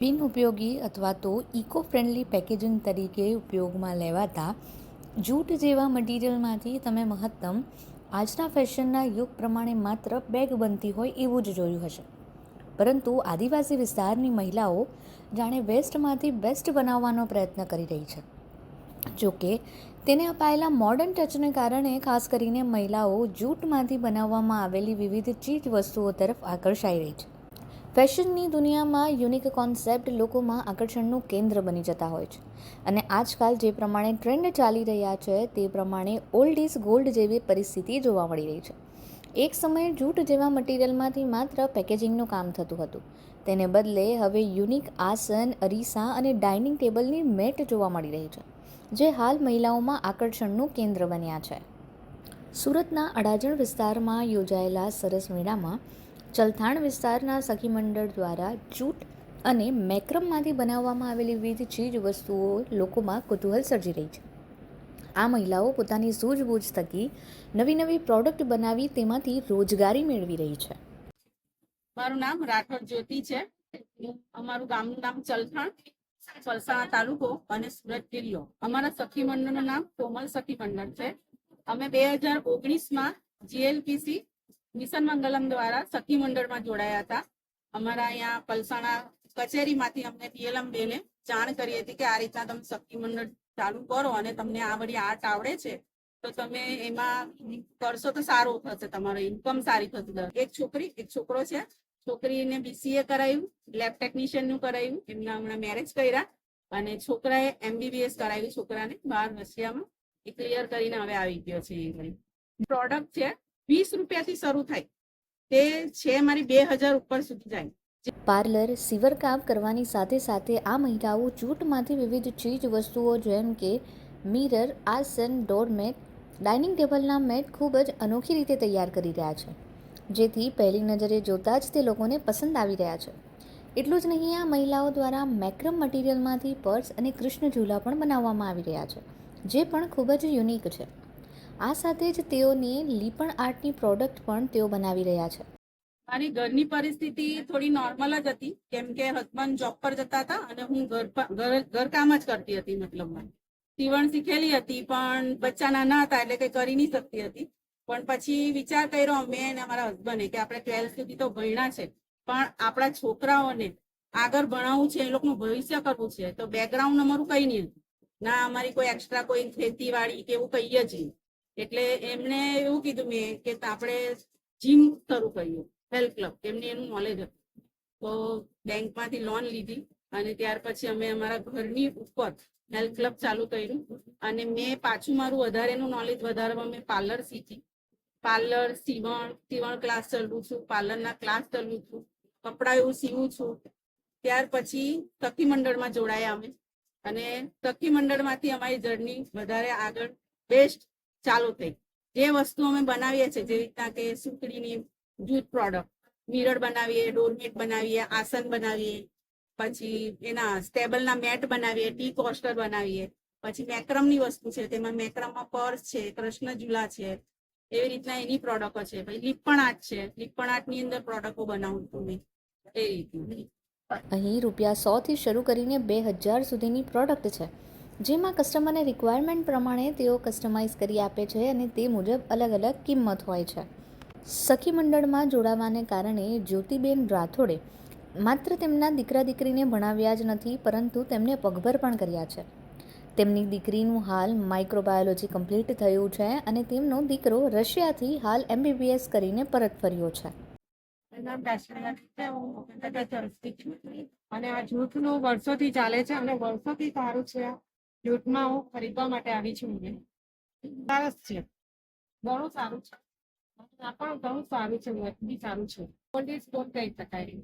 બિનઉપયોગી અથવા તો eco friendly packaging તરીકે ઉપયોગમાં લેવાતા જૂટ જેવા મટીરિયલમાંથી તમે મહત્તમ આજના ફેશનના યુગ પ્રમાણે માત્ર બેગ બનતી હોય એવું જ જોયું હશે. પરંતુ આદિવાસી વિસ્તારની મહિલાઓ જાણે વેસ્ટમાંથી બેસ્ટ બનાવવાનો પ્રયત્ન કરી રહી છે. જોકે તેને અપાયેલા મોડર્ન ટચને કારણે ખાસ કરીને મહિલાઓ જૂટમાંથી બનાવવામાં આવેલી વિવિધ ચીજ વસ્તુઓ તરફ આકર્ષાઈ રહી છે. ફેશનની દુનિયામાં યુનિક કોન્સેપ્ટ લોકોમાં આકર્ષણનું કેન્દ્ર બની જતા હોય છે અને આજકાલ જે પ્રમાણે ટ્રેન્ડ ચાલી રહ્યા છે તે પ્રમાણે ઓલ્ડ ઇઝ ગોલ્ડ જેવી પરિસ્થિતિ જોવા મળી રહી છે. એક સમયે જૂટ જેવા મટીરિયલમાંથી માત્ર પેકેજિંગનું કામ થતું હતું. તેને બદલે હવે યુનિક આસન, અરીસા અને ડાઇનિંગ ટેબલની મેટ જોવા મળી રહી છે, જે હાલ મહિલાઓમાં આકર્ષણનું કેન્દ્ર બન્યા છે. સુરતના અડાજણ વિસ્તારમાં યોજાયેલા સરસ મેળામાં ચલથાણ વિસ્તારના સખી મંડળ દ્વારા જૂટ અને મેક્રમમાંથી બનાવવામાં આવેલી વિવિધ ચીજ વસ્તુઓ લોકોમાં કુતૂહલ સર્જી રહી છે. આ મહિલાઓ પોતાની સૂઝબૂઝ થકી નવી નવી પ્રોડક્ટ બનાવી તેમાંથી રોજગારી મેળવી રહી છે. મારું નામ રાઠોડ જ્યોતિ છે. અમારું ગામનું નામ ચલથાણ, પલસાણા તાલુકો અને સુરત જિલ્લો. અમારા સખી મંડળનું નામ કોમલ સખી મંડળ છે. અમે 2019માં જીએલપીસી મિશન મંગલમ દ્વારા સખી મંડળમાં જોડાયા હતા. અમારા અહીંયા પલસાણા કચેરીમાંથી અમને પીએલએમ બેને જાણ કરી હતી કે આ રીતના તમે સખી મંડળ ચાલુ કરો અને તમને આ બધી આર્ટ આવડે છે તો તમે એમાં કરશો તો સારું થશે, તમારો ઇન્કમ સારી થશે. એક છોકરી એક છોકરો છે. છોકરીને બીસીએ કરાયું, લેબ ટેકનિશિયનનું કરાયું, એમના હમણાં મેરેજ કર્યા અને છોકરાએ એમબીબીએસ કરાવ્યું. છોકરાને 12 રશિયામાં એ ક્લિયર કરીને હવે આવી ગયો છે. પ્રોડક્ટ છે 20 રૂપિયાથી શરૂ થાય, તે છે મારી 2000 ઉપર સુધી જાય. પાર્લર, સીવરકામ કરવાની સાથે સાથે આ મહિલાઓ જૂટમાંથી વિવિધ ચીજ વસ્તુઓ જેમ કે મિરર, આસન, ડોરમેટ, ડાઇનિંગ ટેબલના મેટ ખૂબ જ અનોખી રીતે તૈયાર કરી રહ્યા છે, જેથી પહેલી નજરે જોતાં જ તે લોકોને પસંદ આવી રહ્યા છે. એટલું જ નહીં, આ મહિલાઓ દ્વારા મેક્રમ મટીરિયલમાંથી પર્સ અને કૃષ્ણ ઝૂલા પણ બનાવવામાં આવી રહ્યા છે, જે પણ ખૂબ જ યુનિક છે. આ સાથે જ તેઓની લીપણ આર્ટની પ્રોડક્ટ પણ તેઓ બનાવી રહ્યા છે. મારી ઘરની પરિસ્થિતિ થોડી નોર્મલ જ હતી, કેમ કે હસબન્ડ જોબ પર જતા હતા અને હું ઘરકામ જ કરતી હતી. મતલબ સીવણ શીખેલી હતી પણ બચ્ચા નાના હતા એટલે કઈ કરી નહીં શકતી હતી. પણ પછી વિચાર કર્યો અમે અને અમારા હસબન્ડે કે આપણે 12 સુધી તો ભણ્યા છે, પણ આપણા છોકરાઓને આગળ ભણાવવું છે, એ લોકોનું ભવિષ્ય કરવું છે. તો બેકગ્રાઉન્ડ અમારું કઈ નહીં હતું, ના અમારી કોઈ એક્સ્ટ્રા કોઈ ખેતીવાડી કે એવું કઈ જ નહીં. એટલે એમને એવું કીધું મેં કે આપણે જીમ શરૂ કર્યું, હેલ્થ ક્લબ. એમને એનું નોલેજ હતું તો બેંકમાંથી લોન લીધી અને ત્યાર પછી અમે અમારા ઘરની ઉપર હેલ્થ ક્લબ ચાલુ કર્યું. અને મેં પાછું મારું વધારેનું નોલેજ વધારવા મેં પાર્લર શીખી. પાર્લર, સીવણ ક્લાસ ચલાવું છું, પાર્લરના ક્લાસ ચલાવું છું, કપડાં એવું સીવું છું. ત્યાર પછી સખી મંડળમાં જોડાયા અમે અને સખી મંડળમાંથી અમારી જર્ની વધારે આગળ બેસ્ટ ચાલુ થઈ. જે વસ્તુ અમે બનાવીએ છીએ, જે રીતના કે સુતડીની જૂટ પ્રોડક્ટ, મિરર બનાવીએ, ડોરમેટ બનાવીએ, આસન બનાવીએ, પછી એના સ્ટેબલના મેટ બનાવીએ, ટી કોસ્ટર બનાવીએ. પછી મેક્રમની વસ્તુ છે, તેમાં મેક્રમમાં પર્સ છે, કૃષ્ણ ઝૂલા છે, એવી રીતના એની પ્રોડક્ટો છે. પછી લીપણ આર્ટ છે, લીપણ આર્ટની અંદર પ્રોડક્ટો બનાવું છું મેં એ રીતનું. અહીં ₹100થી શરૂ કરીને 2000 સુધીની પ્રોડક્ટ છે, જેમાં કસ્ટમરને રિક્વાયરમેન્ટ પ્રમાણે તેઓ કસ્ટમાઇઝ કરી આપે છે અને તે મુજબ અલગ અલગ કિંમત હોય છે. સખી મંડળમાં જોડાવાને કારણે જ્યોતિબેન રાઠોડે માત્ર તેમના દીકરા દીકરીને ભણાવ્યા જ નથી, પરંતુ તેમને પગભર પણ કર્યા છે. તેમની દીકરીનું હાલ માઇક્રોબાયોલોજી કમ્પ્લીટ થયું છે અને તેમનો દીકરો રશિયાથી હાલ એમબીબીએસ કરીને પરત ફર્યો છે. અને આ જૂથનું વર્ષોથી ચાલે છે અને વર્ષોથી સારું છે. જૂથમાં હું ખરીદવા માટે આવી છું. સરસ છે, ઘણું સારું છે. આ પણ ઘણું સારું છે, બી સારું છે. કહી શકાય.